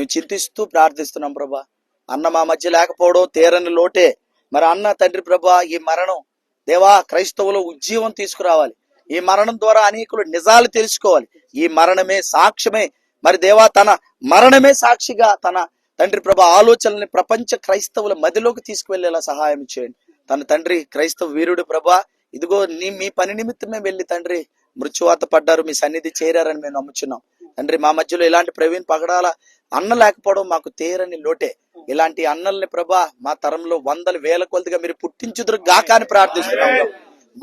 మేము చింతిస్తూ ప్రార్థిస్తున్నాం ప్రభా. అన్న మా మధ్య లేకపోవడం తీరని లోటే. మరి అన్న తండ్రి ప్రభా, ఈ మరణం దేవా క్రైస్తవులు ఉజ్జీవం తీసుకురావాలి. ఈ మరణం ద్వారా అనేకులు నిజాలు తెలుసుకోవాలి. ఈ మరణమే సాక్ష్యమే. మరి దేవా తన మరణమే సాక్షిగా తన తండ్రి ప్రభా ఆలోచనల్ని ప్రపంచ క్రైస్తవుల మదిలోకి తీసుకువెళ్ళేలా సహాయం చేయండి. తన తండ్రి క్రైస్తవ వీరుడు ప్రభా, ఇదిగో మీ పని నిమిత్తమే వెళ్ళి తండ్రి మృత్యువాత పడ్డారు, మీ సన్నిధి చేరారని మేము నమ్ముచున్నాం తండ్రి. మా మధ్యలో ఇలాంటి ప్రవీణ్ పగడాల అన్న లేకపోవడం మాకు తీరని లోటే. ఇలాంటి అన్నల్ని ప్రభా మా తరంలో వందల వేల కొలదిగా మీరు పుట్టించుదురు గాక అని ప్రార్థిస్తున్నాం.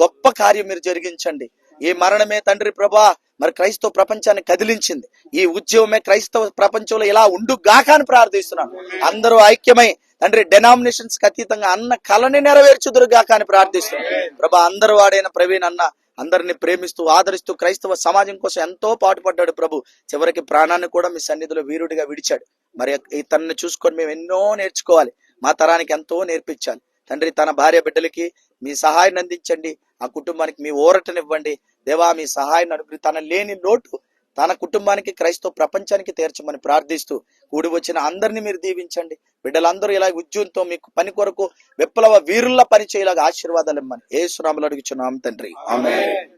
గొప్ప కార్యం మీరు జరిగించండి. ఈ మరణమే తండ్రి ప్రభా మరి క్రైస్తవ ప్రపంచాన్ని కదిలించింది. ఈ ఉద్యమమే క్రైస్తవ ప్రపంచంలో ఇలా ఉండు గాక అని ప్రార్థిస్తున్నాం. అందరూ ఐక్యమై తండ్రి డెనామినేషన్స్ అతీతంగా అన్న కళని నెరవేర్చుదురు గాక అని ప్రార్థిస్తున్నాం ప్రభా. అందరూ వాడైన ప్రవీణ్ అన్న అందరిని ప్రేమిస్తూ ఆదరిస్తూ క్రైస్తవ సమాజం కోసం ఎంతో పాటుపడ్డాడు ప్రభు. చివరికి ప్రాణాన్ని కూడా మీ సన్నిధిలో వీరుడిగా విడిచాడు. మరి తనని చూసుకొని మేము ఎన్నో నేర్చుకోవాలి. మా తరానికి ఎంతో నేర్పించాలి తండ్రి. తన భార్య బిడ్డలకి మీ సహాయాన్ని అందించండి. ఆ కుటుంబానికి మీ ఊరటనివ్వండి దేవా. మీ సహాయాన్ని అనుగ్రహి తన లేని లోటు తన కుటుంబానికి క్రైస్తవ ప్రపంచానికి తీర్చమని ప్రార్థిస్తూ కూడి వచ్చిన అందరినీ మీరు దీవించండి. బిడ్డలందరూ ఇలా ఉద్యోగంతో మీకు పని కొరకు విప్లవ వీరుల్లా పనిచేయలాగా ఆశీర్వాదాలు ఇమ్మని యేసు నామములో అడుగుచున్నాం తండ్రి, ఆమేన్.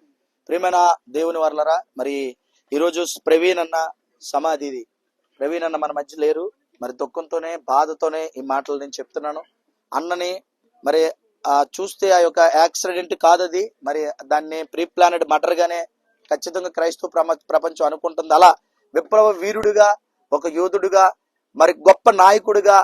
ప్రియమైన దేవుని వర్లరా, మరి ఈరోజు ప్రవీణ్ అన్న సమాధిది. ప్రవీణ్ అన్న మన మధ్య లేరు. మరి దుఃఖంతోనే బాధతోనే ఈ మాటలు నేను చెప్తున్నాను. అన్నని మరి చూస్తే ఆ యొక్క యాక్సిడెంట్ కాదది. మరి దాన్ని ప్రీ ప్లానెడ్ మర్డర్ గానే ఖచ్చితంగా క్రైస్తవ ప్రపంచం అనుకుంటుంది. అలా విప్లవ వీరుడుగా, ఒక యోధుడుగా, మరి గొప్ప నాయకుడిగా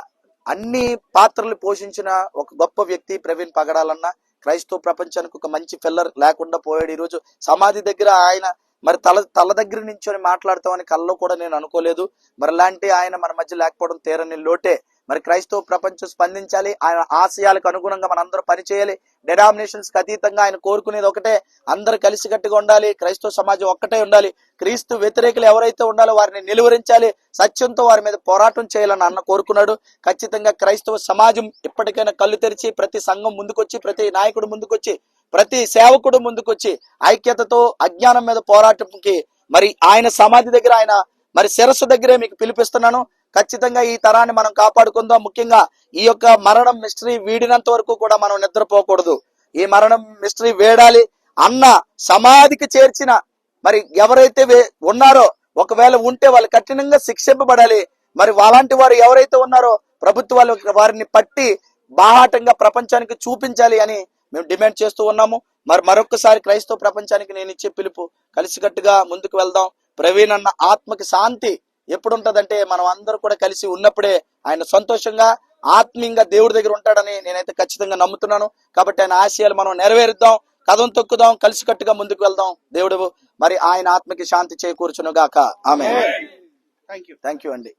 అన్ని పాత్రలు పోషించిన ఒక గొప్ప వ్యక్తి ప్రవీణ్ పగడాలన్న. క్రైస్తవ ప్రపంచానికి ఒక మంచి ఫిల్లర్ లేకుండా పోయాడు. ఈరోజు సమాధి దగ్గర ఆయన మరి తల దగ్గర నుంచి మాట్లాడతామని కల్లో కూడా నేను అనుకోలేదు. మరి లాంటి ఆయన మన మధ్య లేకపోవడం తీరని లోటే. మరి క్రైస్తవ ప్రపంచం స్పందించాలి. ఆయన ఆశయాలకు అనుగుణంగా మనం అందరూ పనిచేయాలి. డెనామినేషన్స్ కి అతీతంగా ఆయన కోరుకునేది ఒకటే, అందరు కలిసికట్టుగా ఉండాలి. క్రైస్తవ సమాజం ఒక్కటే ఉండాలి. క్రీస్తు వ్యతిరేకులు ఎవరైతే ఉండాలో వారిని నిలువరించాలి. సత్యంతో వారి మీద పోరాటం చేయాలని అన్న కోరుకున్నాడు. ఖచ్చితంగా క్రైస్తవ సమాజం ఇప్పటికైనా కళ్ళు తెరిచి ప్రతి సంఘం ముందుకొచ్చి, ప్రతి నాయకుడు ముందుకొచ్చి, ప్రతి సేవకుడు ముందుకొచ్చి ఐక్యతతో అజ్ఞానం మీద పోరాటంకి మరి ఆయన సమాధి దగ్గర, ఆయన మరి శిరస్సు దగ్గరే మీకు పిలిపిస్తున్నాను. ఖచ్చితంగా ఈ తరాన్ని మనం కాపాడుకుందాం. ముఖ్యంగా ఈ యొక్క మరణం మిస్టరీ వీడినంత వరకు కూడా మనం నిద్రపోకూడదు. ఈ మరణం మిస్టరీ వేడాలి. అన్న సమాధికి చేర్చిన మరి ఎవరైతే ఉన్నారో, ఒకవేళ ఉంటే వాళ్ళు కఠినంగా శిక్షింపబడాలి. మరి అలాంటి వారు ఎవరైతే ఉన్నారో ప్రభుత్వాలు వారిని పట్టి బాహాటంగా ప్రపంచానికి చూపించాలి అని మేము డిమాండ్ చేస్తూ ఉన్నాము. మరి మరొకసారి క్రైస్తవ ప్రపంచానికి నేను ఇచ్చే పిలుపు, కలిసికట్టుగా ముందుకు వెళ్దాం. ప్రవీణ్ అన్న ఆత్మకి శాంతి ఎప్పుడు ఉంటదంటే మనం అందరూ కూడా కలిసి ఉన్నప్పుడే. ఆయన సంతోషంగా ఆత్మీయంగా దేవుడి దగ్గర ఉంటాడని నేనైతే ఖచ్చితంగా నమ్ముతున్నాను. కాబట్టి ఆయన ఆశయాలు మనం నెరవేరుద్దాం, కథం తొక్కుదాం, కలిసికట్టుగా ముందుకు వెళ్దాం. దేవుడు మరి ఆయన ఆత్మకి శాంతి చేకూర్చును గాక, ఆమేన్. థ్యాంక్ యూ అండి.